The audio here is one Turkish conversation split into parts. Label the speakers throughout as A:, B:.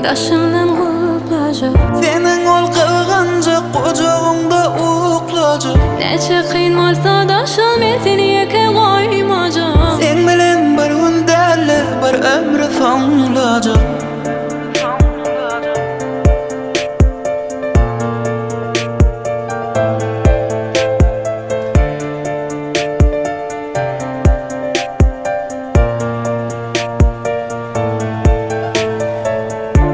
A: daşımdan qoplajak.
B: Senin ol qılğancak qocağında uqlajak.
A: Neçe qıyın bolsa daşal men seni yeke qoymajak.
B: Sen bilen bir gün däle bir ömrü soňlajak.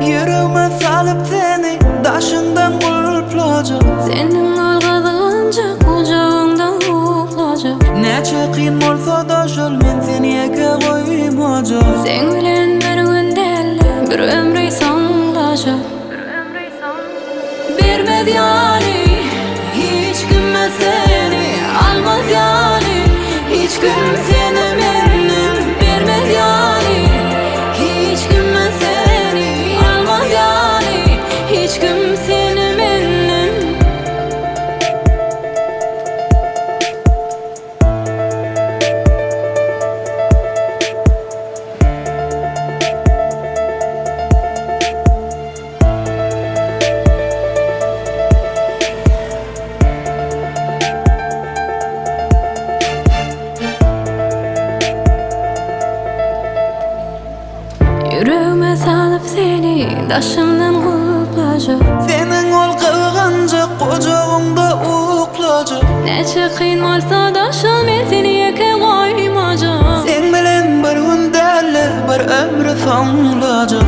B: Yüreğime salıp seni daşından qulplajak.
A: Senin alğalanjak kucağında uqlajak.
B: Neçe qıyın bolsa daşal men seni yeke qoymajak.
A: Sen bilen bir gün däle bir ömrü soňlajak. Bermez ýaly hiç kime seni, almaz ýaly hiç kim seni menden. Bermez ýaly hiç kime seni, almaz ýaly hiç kim seni menden. Yüreğime salıp seni daşımdan qoplajak.
B: Senin ol qılğancak qocağında uqlajak.
A: Neçe qıyın bolsa daşal men seni yeke qoymajak.
B: Sen bilen bir gün däle bir ömrü soňlajak.